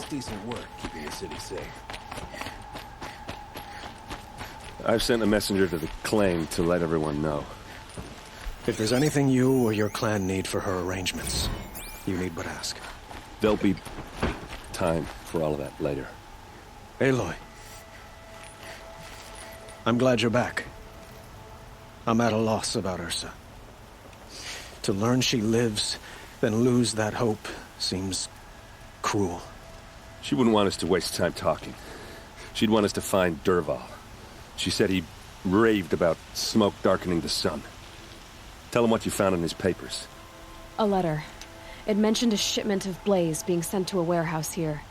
decent work keeping the city safe. I've sent a messenger to the Culling to let everyone know. If there's anything you or your clan need for her arrangements, you need but ask. There'll be time for all of that later. Aloy. I'm glad you're back. I'm at a loss about Ursa. To learn she lives, then lose that hope, seems cruel. She wouldn't want us to waste time talking. She'd want us to find Dervahl. She said he raved about smoke darkening the sun. Tell him what you found in his papers. A letter. It mentioned a shipment of blaze being sent to a warehouse here.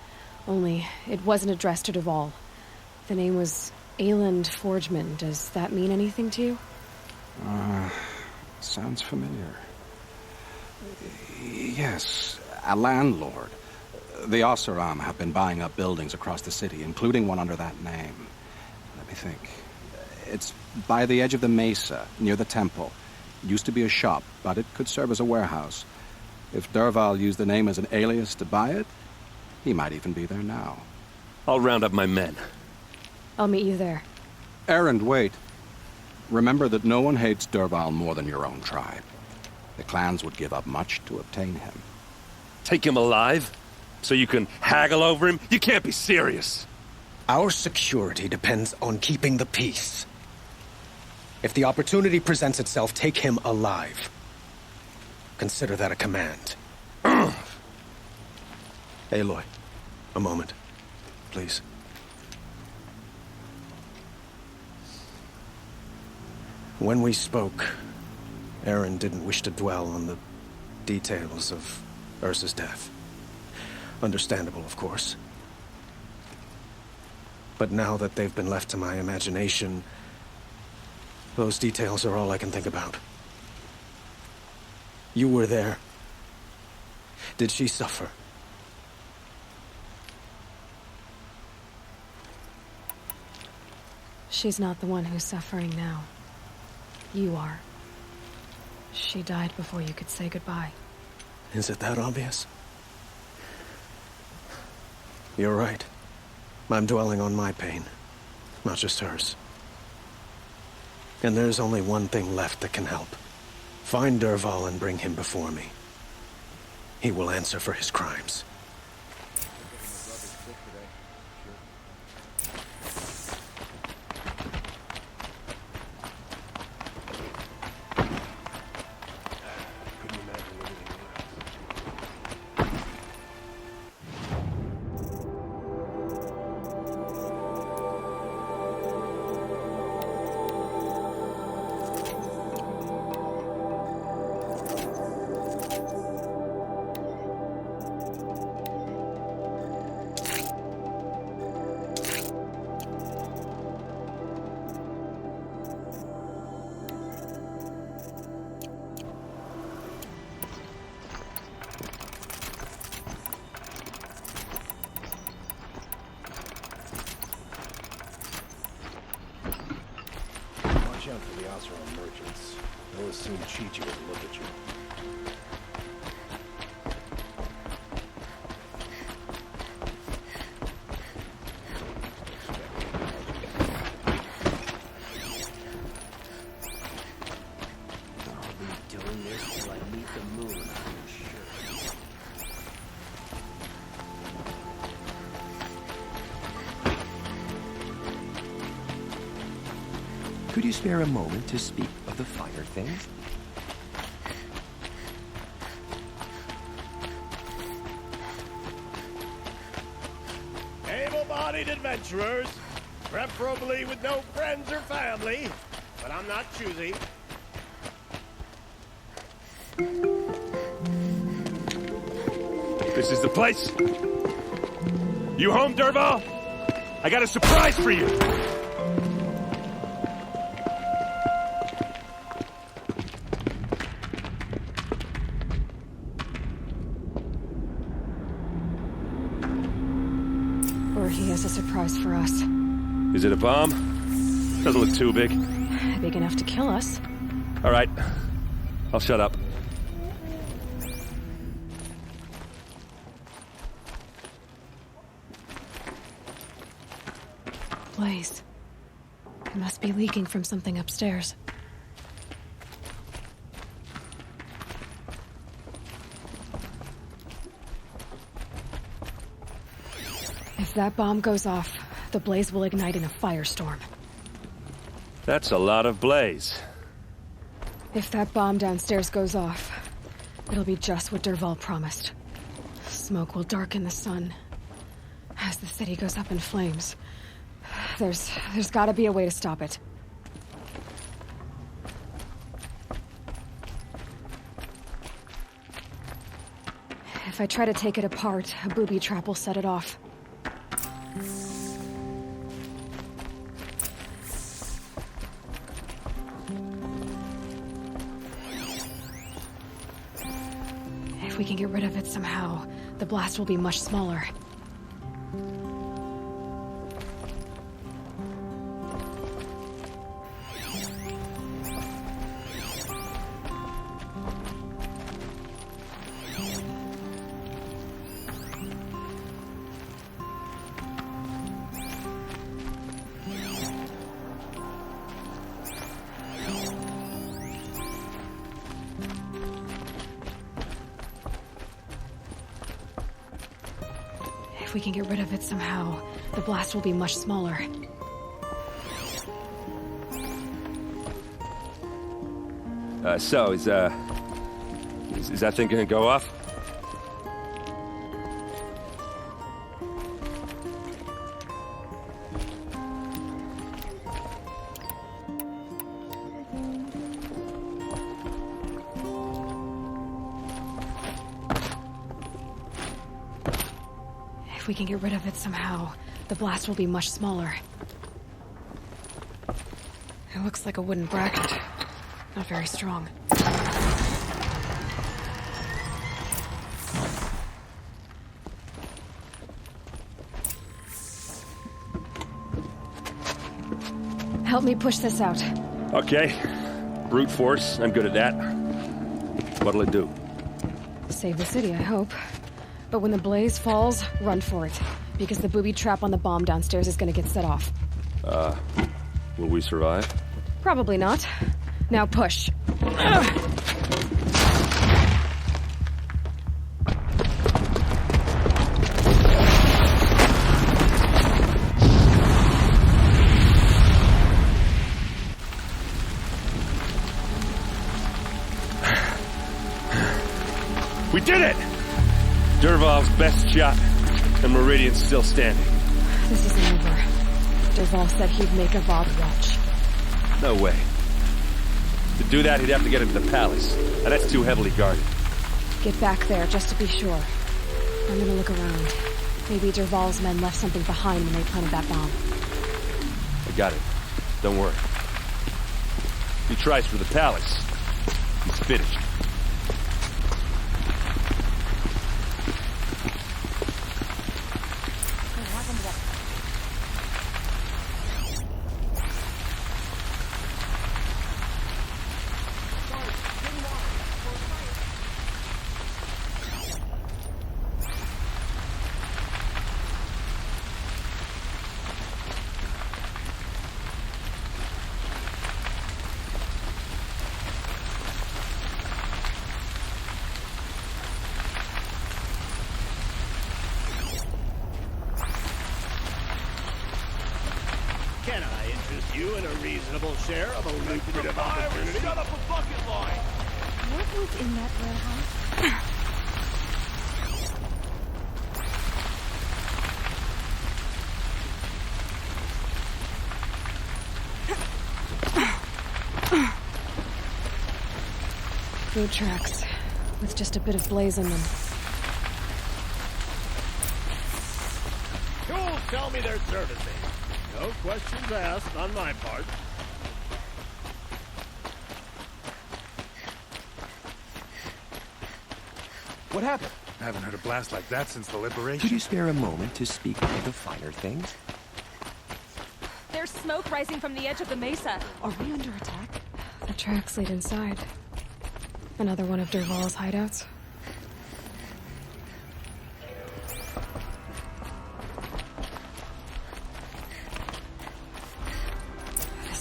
Only, it wasn't addressed to Dervahl. The name was Ayland Forgeman. Does that mean anything to you? Sounds familiar. Yes, a landlord. The Oseram have been buying up buildings across the city, including one under that name. Let me think. It's by the edge of the mesa, near the temple. It used to be a shop, but it could serve as a warehouse. If Dervahl used the name as an alias to buy it, he might even be there now. I'll round up my men. I'll meet you there. Erend, wait. Remember that no one hates Dervahl more than your own tribe. The clans would give up much to obtain him. Take him alive? So you can haggle over him? You can't be serious. Our security depends on keeping the peace. If the opportunity presents itself, take him alive. Consider that a command. Aloy, a moment, please. When we spoke, Erend didn't wish to dwell on the details of Ursa's death. Understandable, of course. But now that they've been left to my imagination, those details are all I can think about. You were there. Did she suffer? She's not the one who's suffering now. You are. She died before you could say goodbye. Is it that obvious? You're right. I'm dwelling on my pain, not just hers. And there's only one thing left that can help. Find Dervahl and bring him before me. He will answer for his crimes. Watch out for the Oseram merchants. They'll as soon cheat you as look at you. I'll be doing this till I meet the moon, I'm sure. Could you spare a moment to speak of the finer things? Able-bodied adventurers, preferably with no friends or family, but I'm not choosy. This is the place. You home, Dervahl? I got a surprise for you. Or he has a surprise for us. Is it a bomb? Doesn't look too big. Big enough to kill us. All right. I'll shut up. blaze. It must be leaking from something upstairs. If that bomb goes off, the blaze will ignite in a firestorm. That's a lot of blaze. If that bomb downstairs goes off, it'll be just what Dervahl promised. Smoke will darken the sun. As the city goes up in flames, there's gotta be a way to stop it. If I try to take it apart, a booby trap will set it off. If we can get rid of it somehow, the blast will be much smaller. If we can get rid of it somehow, the blast will be much smaller. So, is that thing gonna go off? If we can get rid of it somehow, the blast will be much smaller. It looks like a wooden bracket. Not very strong. Help me push this out. Okay. Brute force, I'm good at that. What'll it do? Save the city, I hope. But when the blaze falls, run for it. Because the booby trap on the bomb downstairs is gonna get set off. Will we survive? Probably not. Now push. We did it! Dervahl's best shot, and Meridian's still standing. This isn't over. Dervahl said he'd make a Vought watch. No way. To do that, he'd have to get into the palace, and that's too heavily guarded. Get back there, just to be sure. I'm gonna look around. Maybe Dervahl's men left something behind when they planted that bomb. I got it. Don't worry. He tries for the palace. He's finished. Can I interest you in a reasonable share of a lucrative opportunity? Shut up a bucket line! What was in that warehouse? Food tracks, with just a bit of blaze in them. Tools tell me they're servicing. No questions asked on my part. What happened? I haven't heard a blast like that since the liberation. Could you spare a moment to speak of the finer things? There's smoke rising from the edge of the mesa. Are we under attack? The tracks lead inside. Another one of Dervahl's hideouts.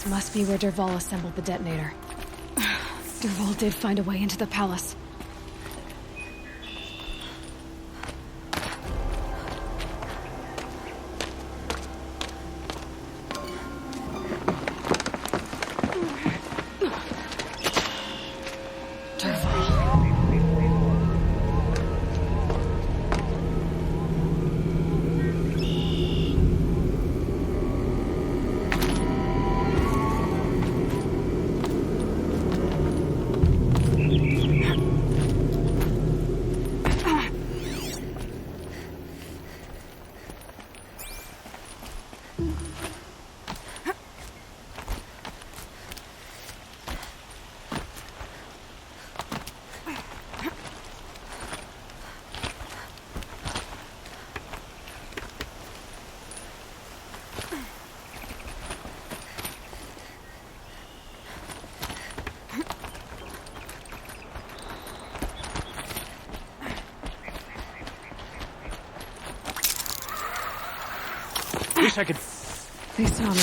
Must be where Dervahl assembled the detonator. Dervahl did find a way into the palace. Wish I could. They saw me.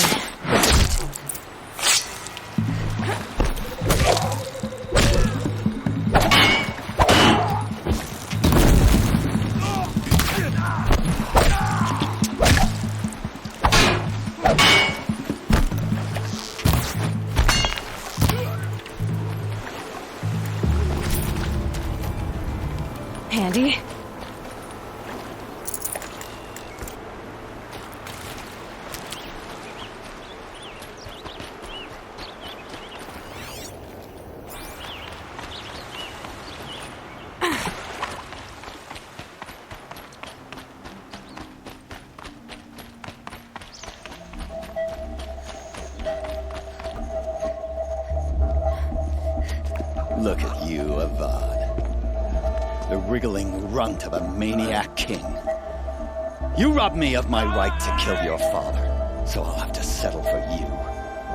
Handy. Look at you, Avad. The wriggling runt of a maniac king. You robbed me of my right to kill your father, so I'll have to settle for you.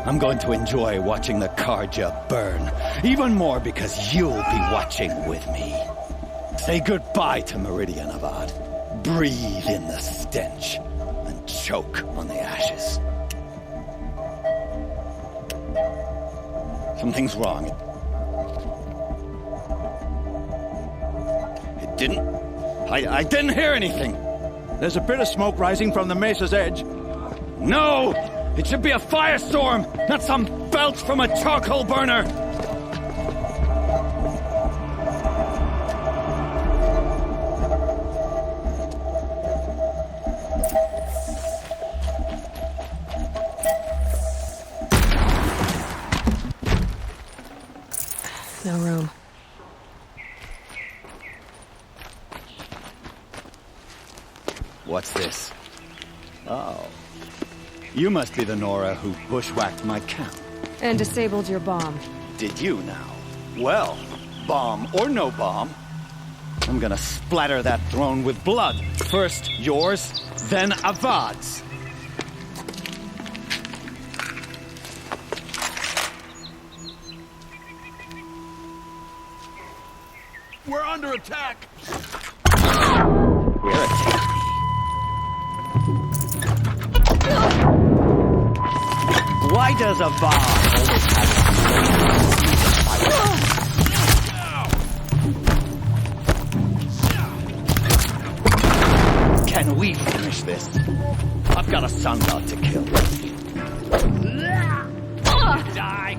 I'm going to enjoy watching the Carja burn, even more because you'll be watching with me. Say goodbye to Meridian, Avad. Breathe in the stench, and choke on the ashes. Something's wrong. I didn't hear anything. There's a bit of smoke rising from the mesa's edge. No! It should be a firestorm, not some belch from a charcoal burner! No room. What's this? Oh. You must be the Nora who bushwhacked my camp. And disabled your bomb. Did you now? Well, bomb or no bomb, I'm gonna splatter that throne with blood. First yours, then Avad's. We're under attack! We're attacking. Why does Avad always have Can we finish this? I've got a sun god to kill. Die!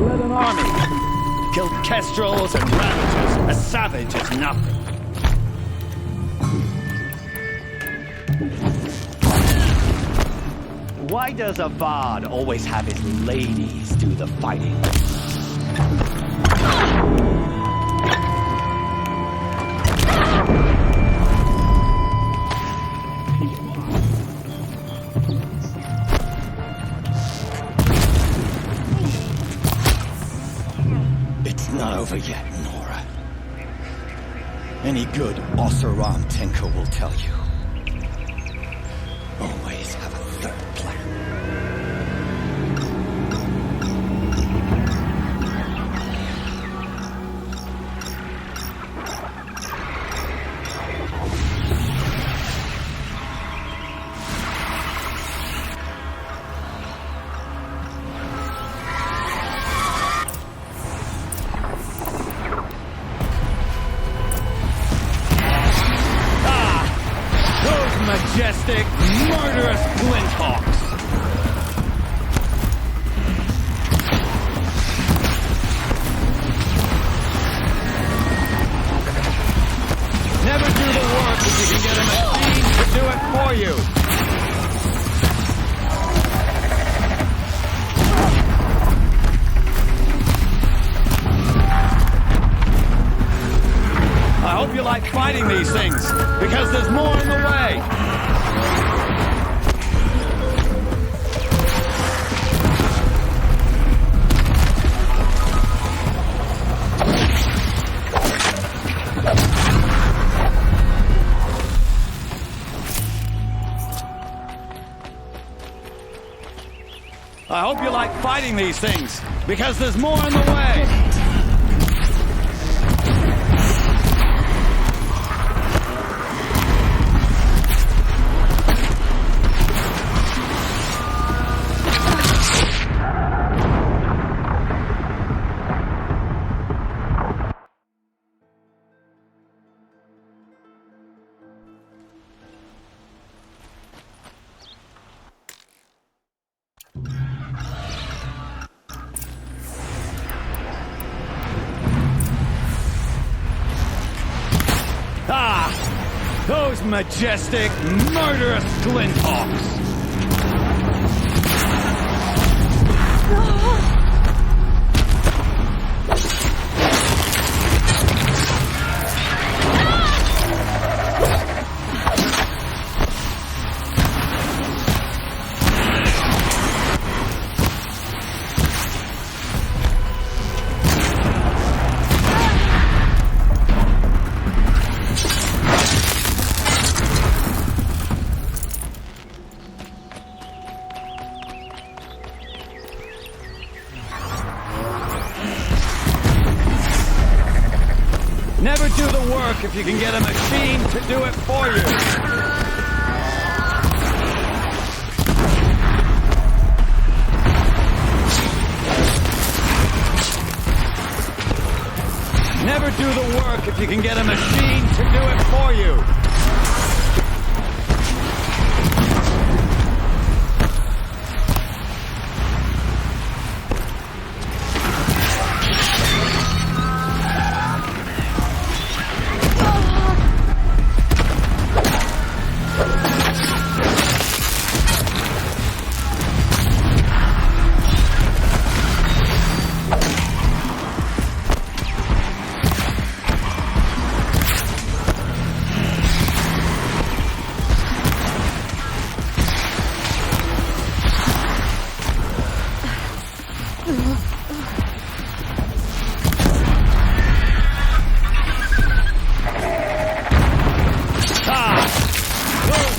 Led an army. Killed kestrels and ravagers. A savage is nothing. Why does Avad always have his ladies do the fighting? It's not over yet, Nora. Any good Oseram tinker will tell you. Always have a third plan. these things, because there's more in the way! I hope you like fighting these things, because there's more in the way! Those majestic, murderous glinthawks! Never do the work if you can get a machine to do it for you. Never do the work if you can get a machine to do it for you.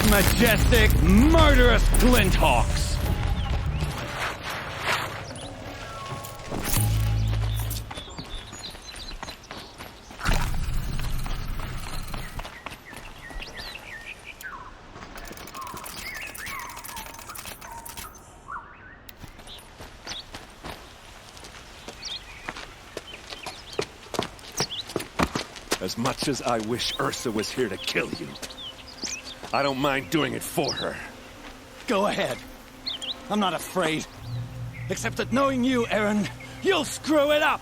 Majestic, murderous glinthawks! As much as I wish Ursa was here to kill you, I don't mind doing it for her. Go ahead. I'm not afraid. Except that knowing you, Aaron, you'll screw it up!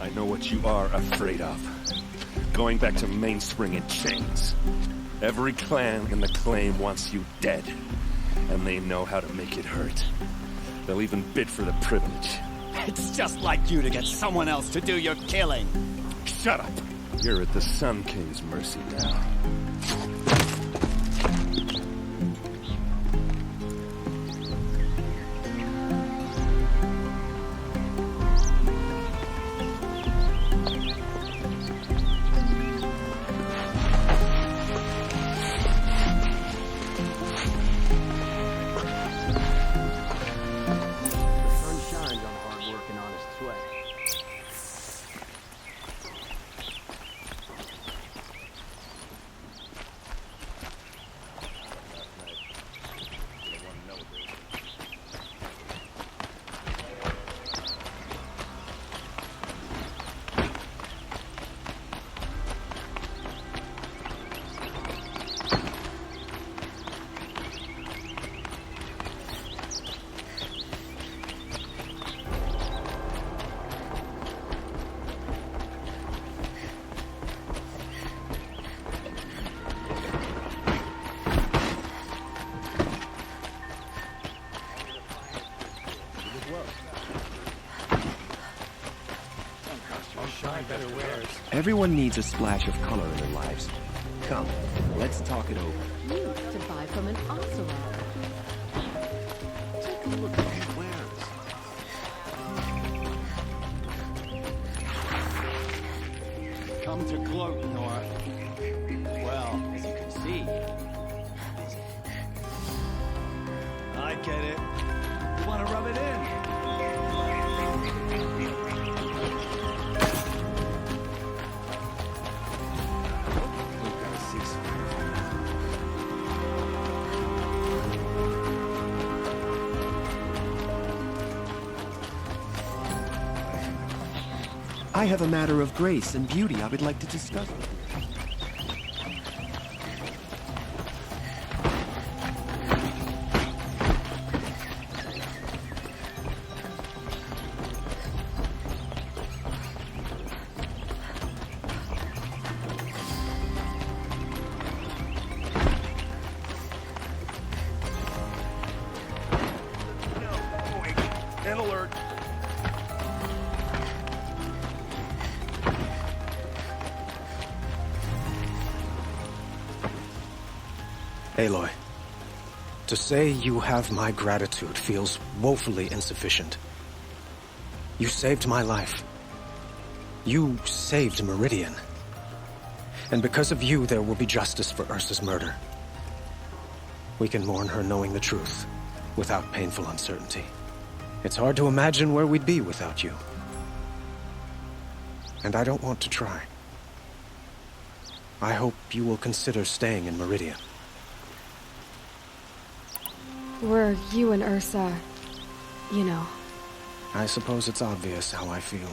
I know what you are afraid of. Going back to Mainspring in chains. Every clan in the claim wants you dead, and they know how to make it hurt. They'll even bid for the privilege. It's just like you to get someone else to do your killing. Shut up! You're at the Sun King's mercy now. Everyone needs a splash of color in their lives. Come, let's talk it over. You to buy from an ocelot. Take a look at these wares. Come to gloat, Nora. Well, as you can see, I get it. You want to rub it in? I have a matter of grace and beauty I would like to discuss with you. An alert. Aloy, to say you have my gratitude feels woefully insufficient. You saved my life. You saved Meridian. And because of you, there will be justice for Ursa's murder. We can mourn her knowing the truth, without painful uncertainty. It's hard to imagine where we'd be without you. And I don't want to try. I hope you will consider staying in Meridian. Were you and Ursa, you know? I suppose it's obvious how I feel.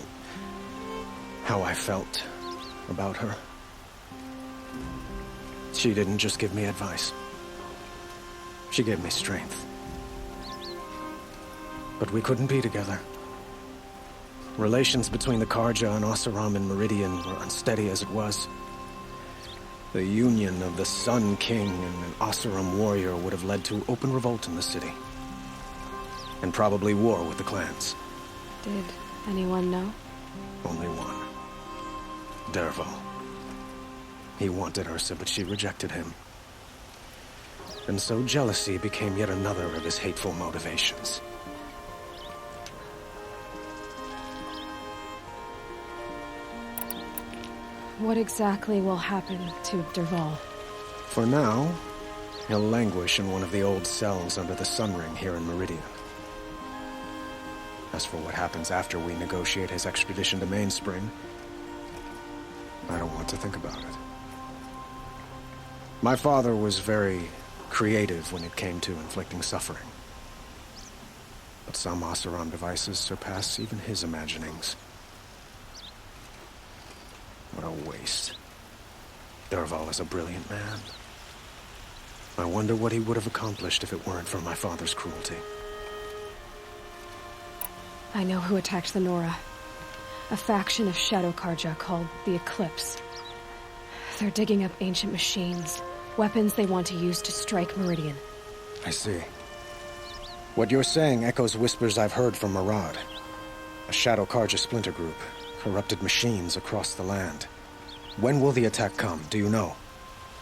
How I felt about her. She didn't just give me advice. She gave me strength. But we couldn't be together. Relations between the Carja and Oseram and Meridian were unsteady as it was. The union of the Sun King and an Oseram warrior would have led to open revolt in the city. And probably war with the clans. Did anyone know? Only one. Dervahl. He wanted Ursa, but she rejected him. And so jealousy became yet another of his hateful motivations. What exactly will happen to Dervahl? For now, he'll languish in one of the old cells under the Sun Ring here in Meridian. As for what happens after we negotiate his extradition to Mainspring, I don't want to think about it. My father was very creative when it came to inflicting suffering. But some Oseram devices surpass even his imaginings. What a waste. Dervahl is a brilliant man. I wonder what he would have accomplished if it weren't for my father's cruelty. I know who attacked the Nora. A faction of Shadow Carja called the Eclipse. They're digging up ancient machines, weapons they want to use to strike Meridian. I see. What you're saying echoes whispers I've heard from Marad. A Shadow Carja splinter group. Corrupted machines across the land. When will the attack come, do you know?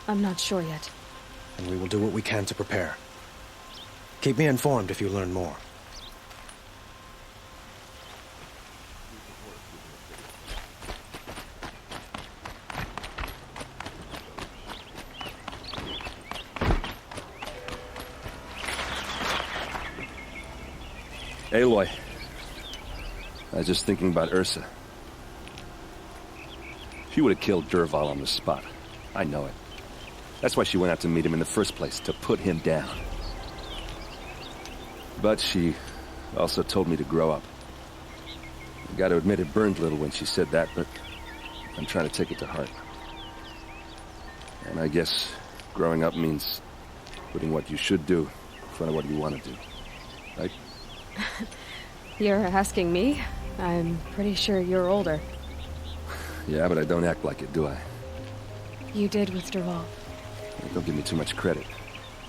I'm not sure yet. And we will do what we can to prepare. Keep me informed if you learn more. Aloy. I was just thinking about Ursa. She would have killed Dervahl on the spot. I know it. That's why she went out to meet him in the first place, to put him down. But she also told me to grow up. I gotta admit it burned a little when she said that, but I'm trying to take it to heart. And I guess growing up means putting what you should do in front of what you want to do. Right? You're asking me? I'm pretty sure you're older. Yeah, but I don't act like it, do I? You did with Dervahl. Don't give me too much credit.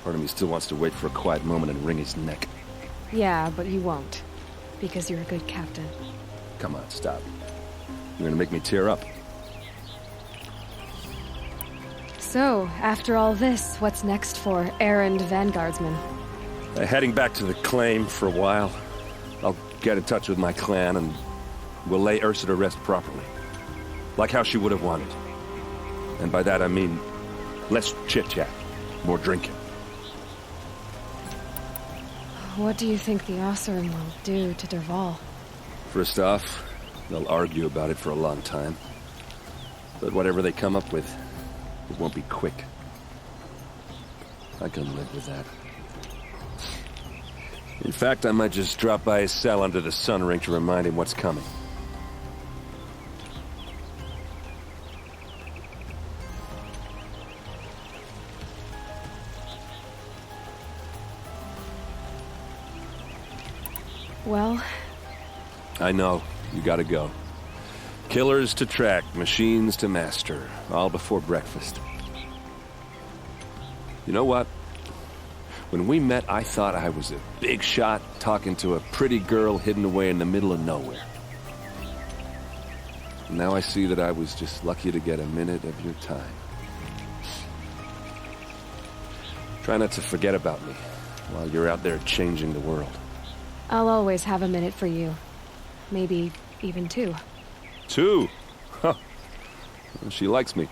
Part of me still wants to wait for a quiet moment and wring his neck. Yeah, but you won't. because you're a good captain. Come on, stop. You're gonna make me tear up. So, after all this, what's next for errand vanguardsman? Heading back to the claim for a while. I'll get in touch with my clan and we'll lay Ursa to rest properly. Like how she would have wanted. And by that I mean less chit-chat, more drinking. What do you think the Oseram will do to Dervahl? First off, they'll argue about it for a long time. But whatever they come up with, it won't be quick. I can live with that. In fact, I might just drop by his cell under the sun ring to remind him what's coming. Well? I know. You gotta go. Killers to track, machines to master. All before breakfast. You know what? When we met, I thought I was a big shot talking to a pretty girl hidden away in the middle of nowhere. Now I see that I was just lucky to get a minute of your time. Try not to forget about me while you're out there changing the world. I'll always have a minute for you. Maybe even 2. 2? Huh. She likes me.